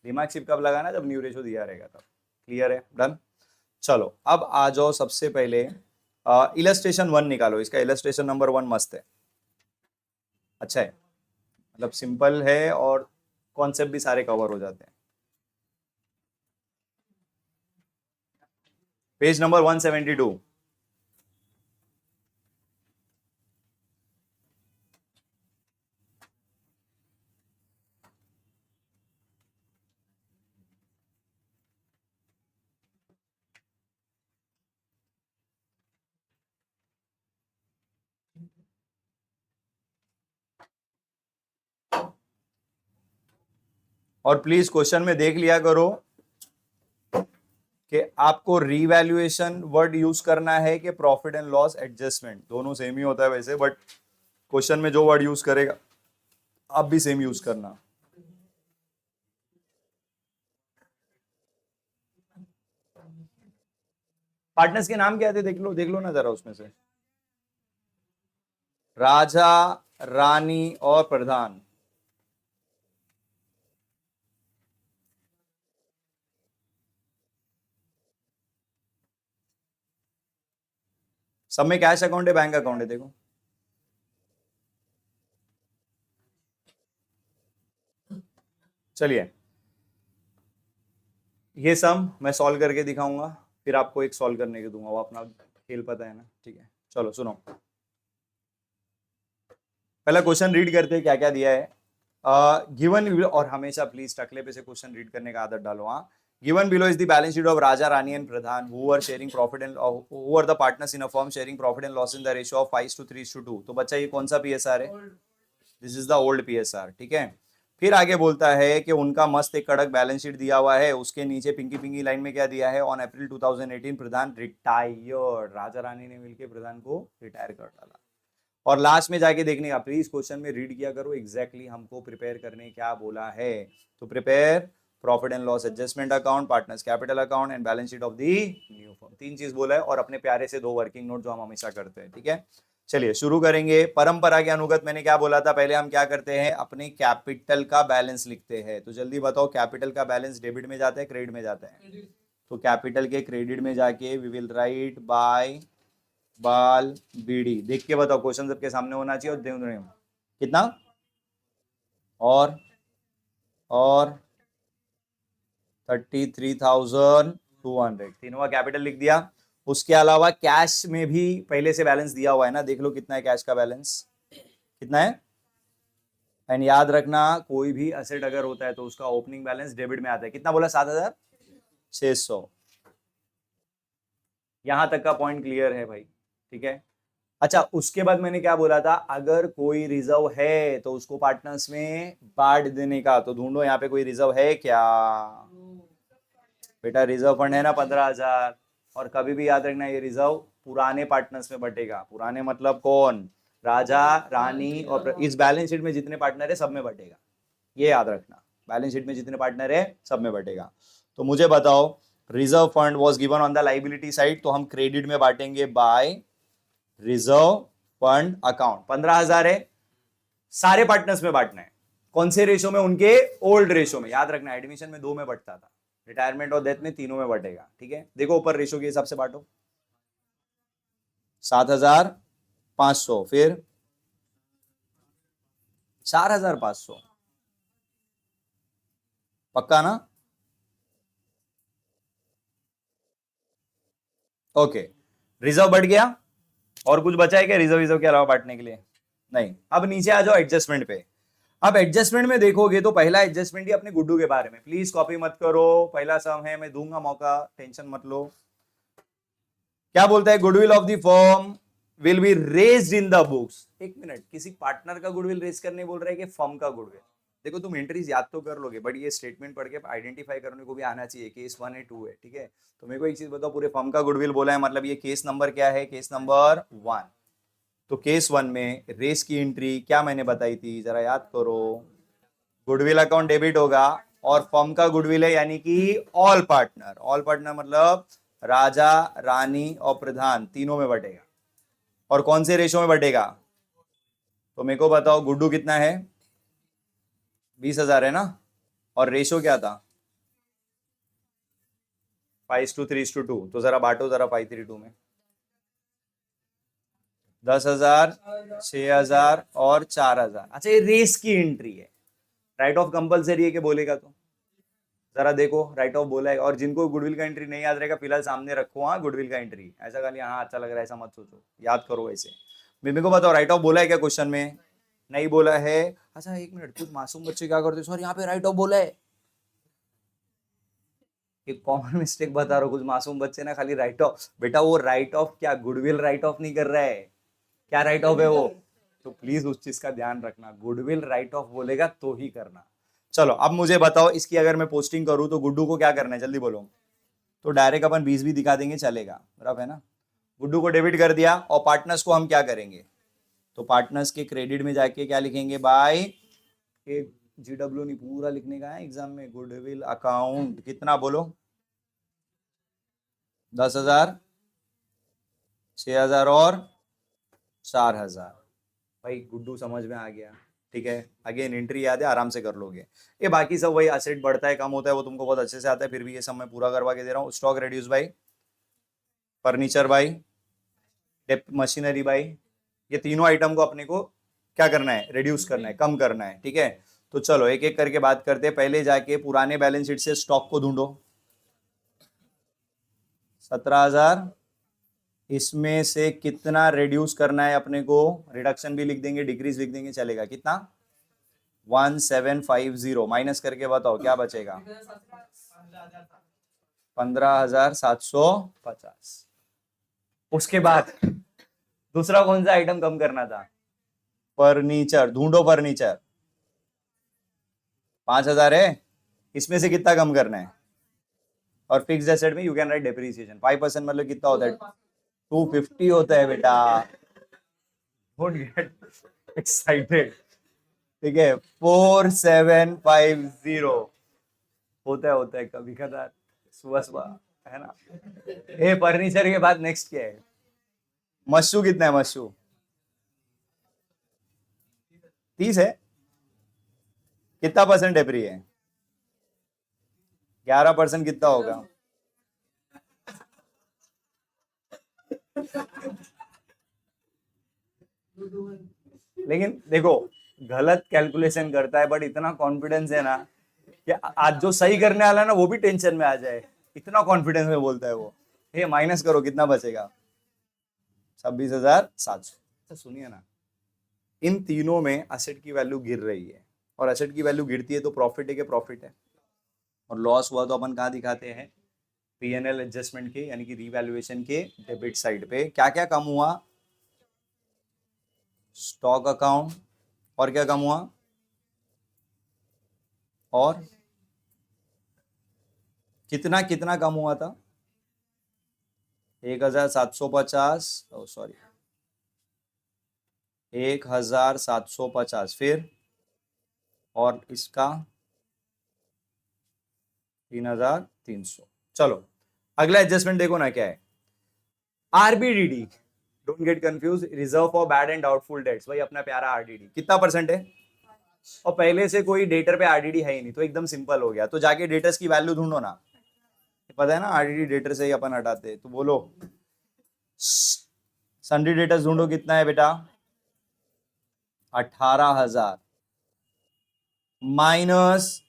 दिमाग सिर्फ कब लगाना? जब न्यू रेशो दिया रहेगा तब। क्लियर है? डन। चलो अब आ जाओ, सबसे पहले इलस्ट्रेशन 1 निकालो। इसका इलस्ट्रेशन नंबर 1 मस्त है, अच्छा है, मतलब सिंपल है और कॉन्सेप्ट भी सारे कवर हो जाते हैं। Page number 172। और प्लीज क्वेश्चन में देख लिया करो कि आपको रीवैल्यूएशन वर्ड यूज करना है कि प्रॉफिट एंड लॉस एडजस्टमेंट, दोनों सेम ही होता है वैसे, बट क्वेश्चन में जो वर्ड यूज करेगा आप भी सेम यूज करना। पार्टनर्स के नाम क्या थे, देख लो ना जरा उसमें से। राजा, रानी और प्रधान। सब में कैश अकाउंट है, बैंक अकाउंट है, देखो। चलिए ये सम मैं सॉल्व करके दिखाऊंगा, फिर आपको एक सॉल्व करने के दूंगा, वो अपना खेल पता है ना, ठीक है। चलो सुनो, पहला क्वेश्चन रीड करते हैं क्या क्या दिया है। गिवन, और हमेशा प्लीज टकले पे से क्वेश्चन रीड करने का आदत डालो। हाँ, given below is the balance sheet of Raja, Rani and Pradhan who are sharing profit and who are the partners in a firm sharing profit and loss in the ratio of 5:3:2। तो बच्चा ये कौन सा पीएसआर है? This is the old PSR, ठीक है। फिर आगे बोलता है कि उनका मस्त एक कड़क बैलेंस शीट दिया हुआ है, उसके नीचे पिंकी पिंकी लाइन में क्या दिया है? On April 2018 Pradhan retired, Raja Rani ने मिलकर प्रधान को रिटायर कर डाला। और लास्ट में जाके देखने का, प्लीज क्वेश्चन में रीड किया करो एग्जैक्टली हमको प्रिपेयर करने क्या बोला है। तो prepare profit and loss adjustment account, partners capital account and balance sheet of the new firm. तीन चीज बोला है और अपने प्यारे से दो वर्किंग नोट जो हम हमेशा करते हैं, ठीक है। चलिए शुरू करेंगे। परंपरा के अनुगत मैंने क्या बोला था, पहले हम क्या करते हैं, अपने कैपिटल का बैलेंस लिखते हैं। तो जल्दी बताओ, कैपिटल का बैलेंस डेबिट में जाता है क्रेडिट में जाता है? तो कैपिटल के क्रेडिट में जाके वी विल राइट बाय बाल बीडी। देख के बताओ, क्वेश्चन सबके सामने होना चाहिए। और कितना? और 33,200, तीनों का कैपिटल लिख दिया। उसके अलावा कैश में भी पहले से बैलेंस दिया हुआ है ना, देख लो कितना है कैश का बैलेंस, कितना है। एंड याद रखना, कोई भी असेट अगर होता है तो उसका ओपनिंग बैलेंस डेबिट में आता है। कितना बोला? 7,600। यहां तक का पॉइंट क्लियर है भाई, ठीक है। अच्छा, उसके बाद मैंने क्या बोला था, अगर कोई रिजर्व है तो उसको पार्टनर्स में बांट देने का। तो ढूंढो यहाँ पे कोई रिजर्व है क्या? बेटा रिजर्व फंड है ना 15,000। और कभी भी याद रखना, ये रिजर्व पुराने पार्टनर्स में बटेगा। पुराने मतलब कौन? राजा, रानी और इस बैलेंस शीट में जितने पार्टनर है सब में बटेगा, ये याद रखना। बैलेंस शीट में जितने पार्टनर है सब में बटेगा। तो मुझे बताओ, reserve fund was given on the liability side, तो हम क्रेडिट में बांटेंगे बाय रिजर्व फंड अकाउंट। 15,000 है, सारे पार्टनर्स में बांटना है। कौन से रेशो में? उनके ओल्ड रेशो में। याद रखना, एडमिशन में 2 में बटता था, रिटायरमेंट और डेथ में तीनों में बटेगा, ठीक है। देखो ऊपर रेशो के हिसाब से बांटो। 7,500, फिर 4,500, पक्का ना? ओके, रिजर्व बढ़ गया। और कुछ बचा है क्या रिजर्व रिजर्व के अलावा बांटने के लिए? नहीं। अब नीचे आ जाओ एडजस्टमेंट पे। अब एडजस्टमेंट में देखोगे तो पहला एडजस्टमेंट ही अपने गुड्डू के बारे में, प्लीज कॉपी मत करो, पहला सम है, मैं दूंगा मौका, टेंशन मत लो। क्या बोलता है? Goodwill of the firm will be raised in the books. एक मिनट, किसी पार्टनर का गुडविल रेज करने बोल रहा है कि फर्म का गुडविल? देखो तुम एंट्रीज याद तो कर लोगे, बट ये स्टेटमेंट पढ़ के आइडेंटिफाई करने को भी आना चाहिए, केस 1 है 2 है, ठीक है। तो मेरे को एक चीज बताओ, पूरे फर्म का गुडविल बोला है, मतलब ये केस नंबर क्या है? Case number 1। तो केस 1 में रेस की एंट्री क्या मैंने बताई थी, जरा याद करो। गुडविल अकाउंट डेबिट होगा और फर्म का गुडविल है, यानी कि ऑल पार्टनर। ऑल पार्टनर मतलब राजा, रानी और प्रधान तीनों में बटेगा। और कौन से रेशो में बटेगा? तो मेरे को बताओ, गुड्डू कितना है? 20,000 है ना। और रेशो क्या था? 5:3:2। तो जरा बांटो जरा 5:3:2 में। 10,000, 6,000 और 4,000। अच्छा, ये रेस की एंट्री है, राइट ऑफ कंपलसरी है कि बोलेगा तो? जरा देखो, राइट ऑफ बोला है। और जिनको गुडविल का एंट्री नहीं याद रहेगा, फिलहाल सामने रखो। हाँ, गुडविल का एंट्री ऐसा खाली हाँ अच्छा लग रहा है ऐसा मत सोचो, याद करो ऐसे। मेरे को बताओ, राइट ऑफ बोला है क्या क्वेश्चन में? नहीं बोला है। अच्छा एक मिनट, कुछ मासूम बच्चे क्या करते हैं, सर यहाँ पे राइट ऑफ बोला है। एक कॉमन मिस्टेक बता रहा हूँ, कुछ मासूम बच्चे ना खाली राइट ऑफ। बेटा वो राइट ऑफ क्या, गुडविल राइट ऑफ नहीं कर रहा है। क्या राइट ऑफ है वो? तो प्लीज उस चीज का ध्यान रखना, गुडविल राइट ऑफ बोलेगा तो ही करना। चलो अब मुझे बताओ, इसकी अगर मैं पोस्टिंग करूं तो गुड्डू को क्या करना है, जल्दी बोलो। तो डायरेक्ट अपन 20 भी दिखा देंगे, चलेगा, रफ है ना। गुड्डू को डेबिट कर दिया, और पार्टनर्स को हम क्या करेंगे, तो पार्टनर्स के क्रेडिट में जाके क्या लिखेंगे बाय, एक GW नहीं पूरा लिखने का है एग्जाम में, गुडविल अकाउंट कितना बोलो, 10,000, 6,000 और 4,000। भाई गुड्डू समझ में आ गया, ठीक है। अगेन एंट्री याद है, आराम से कर लोगे। ये बाकी सब वही एसेट बढ़ता है कम होता है वो तुमको बहुत अच्छे से आता है, फिर भी ये सब मैं पूरा करवा के दे रहा हूँ। Stock reduce by, furniture by, depth machinery by, ये तीनों आइटम को अपने को क्या करना है, रिड्यूस करना है, कम करना है, ठीक है। तो चलो एक एक करके बात करते हैं। पहले जाके पुराने बैलेंस शीट से स्टॉक को ढूंढो, 17,000, इसमें से कितना रिड्यूस करना है अपने को, रिडक्शन भी लिख देंगे, डिक्रीज लिख देंगे, चलेगा। कितना, 1750, माइनस करके बताओ क्या बचेगा, 15,750। उसके बाद दूसरा कौन सा आइटम कम करना था, फर्नीचर, ढूंढो फर्नीचर, 5,000 है, इसमें से कितना कम करना है। और फिक्स्ड एसेट में यू कैन राइट डेप्रिसिएशन 5%, मतलब कितना होता है, 250 होता है बेटा, डोंट गेट एक्साइटेड, ठीक है। 4750 होता है कभी कदार, सुबह सुबह, है ना। ये फर्नीचर के बाद नेक्स्ट क्या है, मशू कितना है, मशू 30 है, कितना परसेंट डेप्री है, 11% कितना होगा, लेकिन देखो गलत कैलकुलेशन करता है, बट इतना कॉन्फिडेंस है ना कि आज जो सही करने वाला है ना वो भी टेंशन में आ जाए, इतना कॉन्फिडेंस में बोलता है वो। ये माइनस करो कितना बचेगा, 26,700। तो सुनिए ना, इन तीनों में एसेट की वैल्यू गिर रही है, और एसेट की वैल्यू गिरती है तो प्रॉफिट है कि प्रॉफिट है, और लॉस हुआ तो अपन कहाँ दिखाते हैं, P&L एडजस्टमेंट के यानी कि रीवैल्यूएशन के डेबिट साइड पे। क्या क्या कम हुआ, स्टॉक अकाउंट, और क्या कम हुआ, और कितना कितना कम हुआ था, 1,750, सॉरी 1,750, फिर और इसका 3,300। चलो अगला एडजस्टमेंट देखो ना क्या है, RBDD, don't get confuse, reserve for bad and doubtful debts, भाई अपना प्यारा RDD कितना परसेंट है, और पहले से कोई डेटर पे RDD है ही नहीं, तो एकदम सिंपल हो गया। तो जाके डेटर्स की वैल्यू ढूंढो ना, पता है ना RDD डेटर से ही अपन हटाते हैं, तो बोलो सन्डी डेटर्स ढूंढो, कितना है बेटा, 18,000 माइनस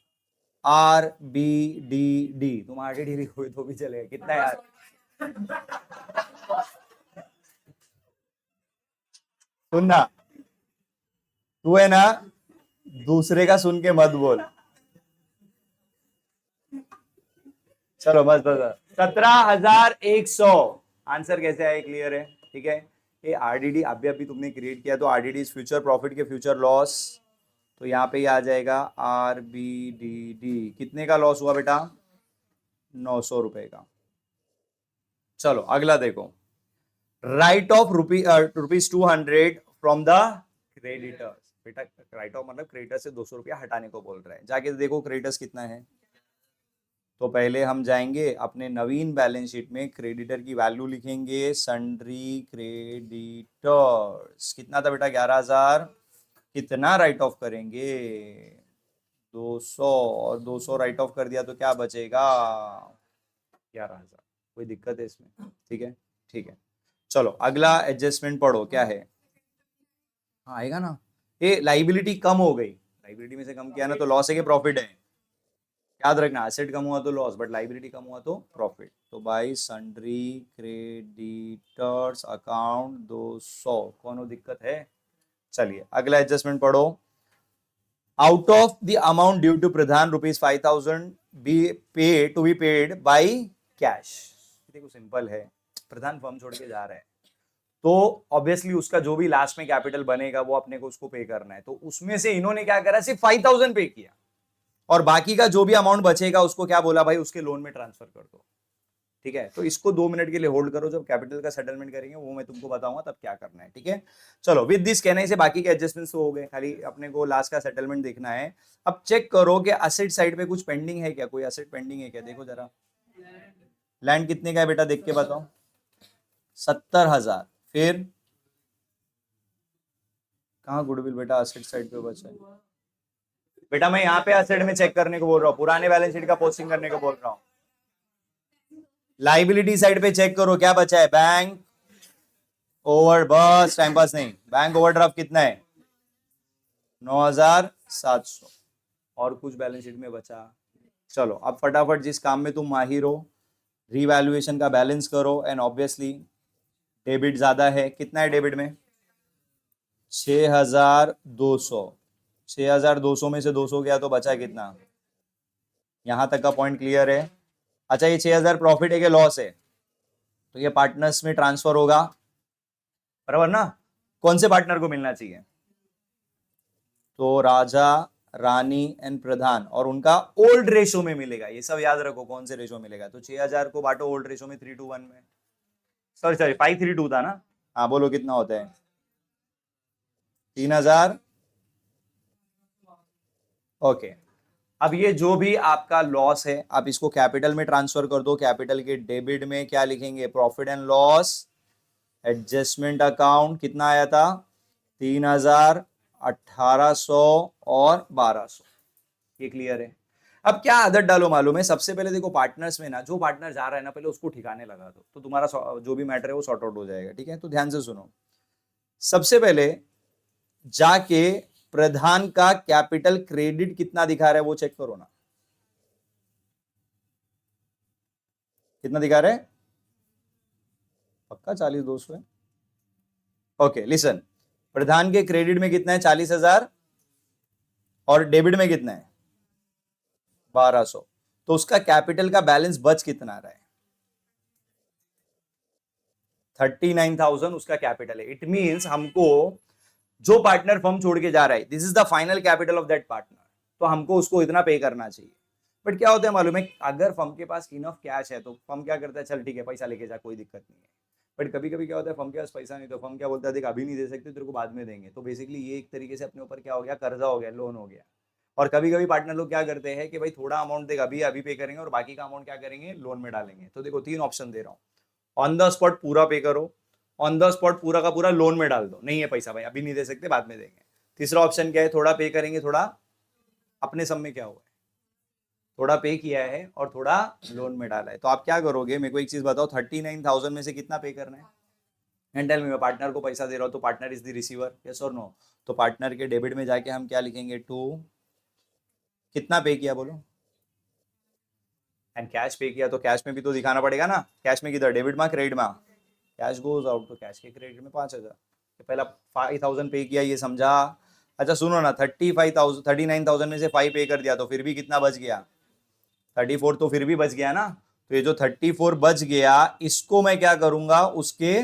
RBDD, तुम RDD लिखोगे तो भी चलेगा, कितना है यार, सुनना, तू है ना दूसरे का सुन के मत बोल, चलो बस बस 17,100, आंसर कैसे आए, क्लियर है, ठीक है। ये RDD अभी अभी तुमने क्रिएट किया, तो RDD फ्यूचर प्रॉफिट के फ्यूचर लॉस, तो यहाँ पे ही आ जाएगा RBDD, कितने का लॉस हुआ बेटा, 900 रुपए का। चलो अगला देखो, right of ₹200 from the creditors, बेटा राइट ऑफ मतलब क्रेडिटर से 200 रुपया हटाने को बोल रहा है, जाके देखो क्रेडिटर्स कितना है। तो पहले हम जाएंगे अपने नवीन बैलेंस शीट में, क्रेडिटर की वैल्यू लिखेंगे, सन्ड्री क्रेडिटर्स कितना था बेटा, 11,000, कितना राइट ऑफ करेंगे, 200, और 200 राइट ऑफ कर दिया तो क्या बचेगा, 11,000। कोई दिक्कत है इसमें, ठीक है, ठीक है। चलो अगला एडजस्टमेंट पढ़ो क्या है, हाँ आएगा ना, ये लाइबिलिटी कम हो गई, लाइबिलिटी में से कम किया ना तो लॉस है कि प्रॉफिट है, याद रखना, एसेट कम हुआ तो लॉस, बट लाइबिलिटी कम हुआ तो प्रॉफिट। तो बाई सन्ड्री क्रेडिटर्स अकाउंट 200, कौन दिक्कत है। चलिए अगला एडजस्टमेंट पढ़ो, out of the amount due to Pradhan ₹5,000 to be paid by cash. देखो सिंपल है, प्रधान फर्म छोड़ के जा रहा है, तो ऑब्वियसली उसका जो भी लास्ट में कैपिटल बनेगा वो अपने को उसको पे करना है, तो उसमें से इन्होंने क्या करा, सिर्फ 5,000 पे किया, और बाकी का जो भी अमाउंट बचेगा उसको क्या बोला भाई, उसके लोन में ट्रांसफर कर दो। ठीक है, तो इसको 2 मिनट के लिए होल्ड करो, जब कैपिटल का सेटलमेंट करेंगे वो मैं तुमको बताऊंगा तब क्या करना है, ठीक है। चलो विद दिस कहने से बाकी के एडजस्टमेंट्स हो गए, खाली अपने को लास्ट का सेटलमेंट देखना है। अब चेक करो कि असेट साइड पे कुछ पेंडिंग है क्या, कोई असेट पेंडिंग है क्या, देखो जरा। लैंड कितने का है बेटा, देख के बताओ। 70,000। फिर कहाँ गुडविल बेटा असेट साइड पे बचा है? बेटा मैं यहाँ पे असेट में चेक करने को बोल रहा हूँ, पुराने बैलेंस शीट का पोस्टिंग करने को बोल रहा हूँ। लाइबिलिटी साइड पे चेक करो क्या बचा है। बैंक ओवर, बस टाइम पास नहीं, बैंक ओवरड्राफ्ट कितना है? 9,700। और कुछ बैलेंस शीट में बचा? चलो अब फटाफट जिस काम में तुम माहिर हो, रीवैल्यूएशन का बैलेंस करो। एंड ऑब्वियसली डेबिट ज्यादा है, कितना है डेबिट में? 6,200। 6,200 में से 200 गया तो बचा कितना? यहां तक का पॉइंट क्लियर है? अच्छा ये 6,000 प्रॉफिट है कि लॉस है? तो ये पार्टनर्स में ट्रांसफर होगा, बराबर ना? कौन से पार्टनर को मिलना चाहिए? तो राजा, रानी एंड प्रधान, और उनका ओल्ड रेशो में मिलेगा। ये सब याद रखो कौन से रेशो मिलेगा। तो 6,000 को बांटो ओल्ड रेशो में 3:1 में, सॉरी 5:3 था ना। हाँ बोलो कितना होता है? 3,000। ओके, अब ये जो भी आपका लॉस है आप इसको कैपिटल में ट्रांसफर कर दो। कैपिटल के डेबिट में क्या लिखेंगे? Profit and loss adjustment account. कितना आया था? 3,000, 1,800 और 1,200। ये क्लियर है? अब क्या आदत डालो मालूम है? सबसे पहले देखो पार्टनर्स में ना, जो पार्टनर जा रहा है ना पहले उसको ठिकाने लगा दो, तो तुम्हारा जो भी मैटर है वो सॉर्ट आउट हो जाएगा, ठीक है। तो ध्यान से सुनो, सबसे पहले जाके प्रधान का कैपिटल क्रेडिट कितना दिखा रहा है वो चेक करो ना। कितना दिखा रहा है? पक्का 40,200 है? ओके लिसन, प्रधान के क्रेडिट में कितना है? 40,000। और डेबिट में कितना है? 1,200। तो उसका कैपिटल का बैलेंस बच कितना आ रहा है? 39,000 उसका कैपिटल है। इट मींस हमको जो पार्टनर फर्म छोड़ के जा रहा है, this is the final capital of that partner, तो हमको उसको इतना पे करना चाहिए। बट क्या होता है मालूम है, अगर फर्म के पास इनफ कैश है तो फर्म क्या करता है, चल ठीक है पैसा लेके जा, कोई दिक्कत नहीं है। बट कभी कभी क्या होता है, फर्म के पास पैसा नहीं तो फर्म क्या बोलता है, देख अभी नहीं दे सकते तेरे को बाद में देंगे। तो बेसिकली ये एक तरीके से अपने ऊपर क्या हो गया, कर्जा हो गया, लोन हो गया। और कभी कभी पार्टनर लोग क्या करते हैं कि भाई थोड़ा अमाउंट देगा, अभी अभी पे करेंगे और बाकी का अमाउंट क्या करेंगे, लोन में डालेंगे। तो देखो 3 ऑप्शन दे रहा हूँ। ऑन द स्पॉट पूरा पे करो, ऑन द स्पॉट पूरा का पूरा लोन में डाल दो, नहीं है पैसा भाई अभी नहीं दे सकते बाद में देंगे। तीसरा ऑप्शन क्या है, थोड़ा पे करेंगे, थोड़ा अपने सब में क्या हुआ है, थोड़ा पे किया है और थोड़ा लोन में डाला है। तो आप क्या करोगे, मेरे को एक चीज बताओ, 39,000 में से कितना पे करना है? एंड टेल मी, मैं पार्टनर को पैसा दे रहा हूँ तो partner is the receiver, yes और नो? तो पार्टनर के डेबिट में जाके हम क्या लिखेंगे, टू, कितना पे किया बोलो। एंड कैश पे किया तो कैश में भी तो दिखाना पड़ेगा ना। कैश में किधर, डेबिट में क्रेडिट में? कैश गोज आउट, तो कैश के क्रेडिट में 5,000। पहला 5,000 पे किया, ये समझा? अच्छा सुनो ना, 39,000 में से 5 पे कर दिया तो फिर भी कितना बच गया? 34 तो फिर भी बच गया ना। तो ये जो 34 बच गया इसको मैं क्या करूंगा, उसके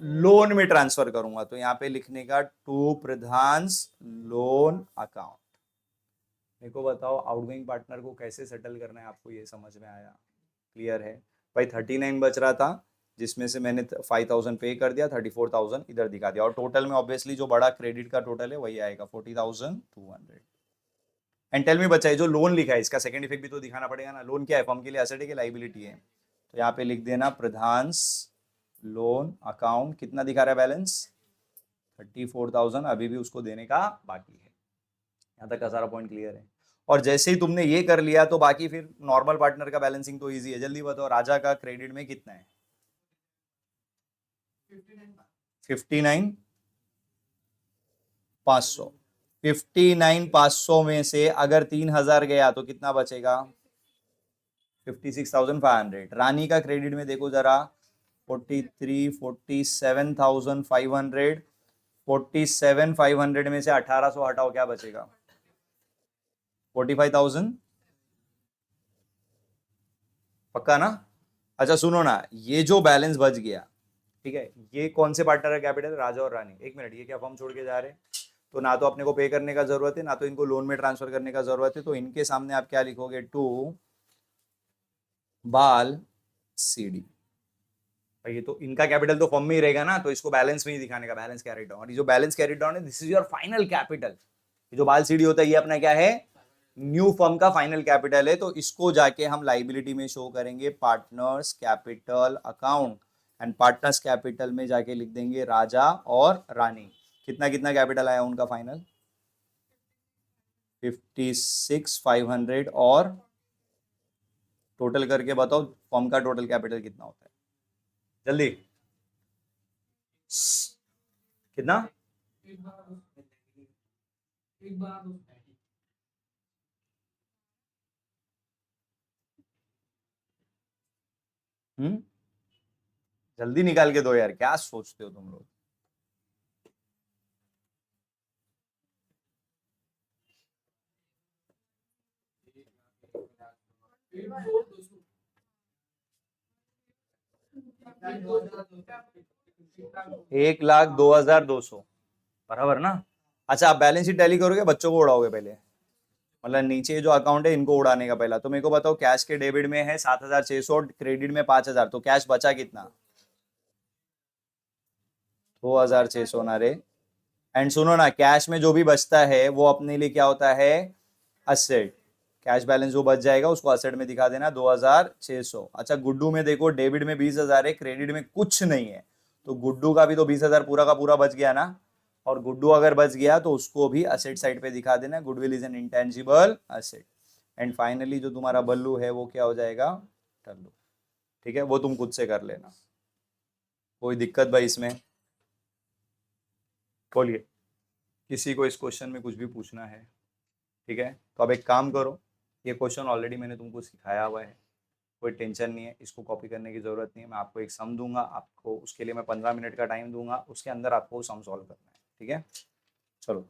लोन में ट्रांसफर करूंगा। तो यहाँ पे लिखने का टू प्रधान लोन अकाउंट। मेरे को बताओ आउटगोइंग पार्टनर को कैसे सेटल करना है, आपको ये समझ में आया? क्लियर है भाई? 39 बच रहा था जिसमें से मैंने 5,000 पे कर दिया, 34,000 इधर दिखा दिया, और टोटल में ऑब्वियसली जो बड़ा क्रेडिट का टोटल है वही आएगा 40,200। एंड टेल में बचा है जो लोन लिखा है इसका सेकंड इफेक्ट भी तो दिखाना पड़ेगा ना। लोन क्या है, फर्म के लिए एसेट है कि लाइबिलिटी है? तो यहाँ पे लिख देना प्रधान लोन अकाउंट। कितना दिखा रहा है बैलेंस? 34,000 अभी भी उसको देने का बाकी है। यहाँ तक का सारा पॉइंट क्लियर है? और जैसे ही तुमने ये कर लिया तो बाकी फिर नॉर्मल पार्टनर का बैलेंसिंग तो इजी है। जल्दी बताओ राजा का क्रेडिट में कितना है? 59,500। 59,500 में से अगर 3,000 गया तो कितना बचेगा? 56,500। रानी का क्रेडिट में देखो जरा, 47,500। 47,500 में से 1,800 हटाओ, क्या बचेगा? 45,000। पक्का ना? अच्छा सुनो ना, ये जो बैलेंस बच गया, ठीक है, ये कौन से पार्टनर का कैपिटल? राजा और रानी। एक मिनट, ये क्या फर्म छोड़ के जा रहे हैं, तो ना तो अपने को पे करने का जरूरत है ना तो इनको लोन में ट्रांसफर करने का जरूरत है। तो इनके सामने आप क्या लिखोगे, टू बाल CD। भाई ये तो इनका कैपिटल तो फॉर्म में ही रहेगा ना, तो इसको बैलेंस में ही दिखाने का, बैलेंस कैरिड डाउन। और ये जो बैलेंस कैरिड डाउन है, this is your final capital. जो बाल सीडी होता है ये अपना क्या है, न्यू फर्म का फाइनल कैपिटल है। तो इसको जाके हम लाइबिलिटी में शो करेंगे, partners capital account, and partners capital में जाके लिख देंगे राजा और रानी। कितना कितना कैपिटल आया उनका फाइनल, 56,500। और टोटल करके बताओ फर्म का टोटल कैपिटल कितना होता है, जल्दी। कितना, जल्दी निकाल के दो यार, क्या सोचते हो तुम लोग। एक लाख 2,200 बराबर ना। अच्छा, आप बैलेंस शीट टैली करोगे, बच्चों को उड़ाओगे पहले, मतलब नीचे जो अकाउंट है इनको उड़ाने का पहला। तो मेरे को बताओ, कैश के डेबिट में है 7,600, क्रेडिट में 5,000, तो कैश बचा कितना, 2,600 ना रे। एंड सुनो ना, कैश में जो भी बचता है वो अपने लिए क्या होता है, असेट। कैश बैलेंस जो बच जाएगा उसको असेट में दिखा देना, 2,600। अच्छा, गुड्डू में देखो, डेबिट में 20,000 है, क्रेडिट में कुछ नहीं है, तो गुड्डू का भी तो 20,000 पूरा का पूरा बच गया ना। और गुड्डू अगर बच गया तो उसको भी असेट साइड पे दिखा देना, goodwill is an intangible asset. And finally जो तुम्हारा बल्लू है वो क्या हो जाएगा, टल्लू। ठीक है, वो तुम खुद से कर लेना, कोई दिक्कत भाई इसमें, बोलिए। किसी को इस क्वेश्चन में कुछ भी पूछना है, ठीक है, तो अब एक काम करो, ये क्वेश्चन ऑलरेडी मैंने तुमको सिखाया हुआ है, कोई टेंशन नहीं है, इसको कॉपी करने की जरूरत नहीं है। मैं आपको एक सम दूंगा, आपको उसके लिए मैं 15 मिनट का टाइम दूंगा, उसके अंदर आपको सम सॉल्व करना है, ठीक है। चलो।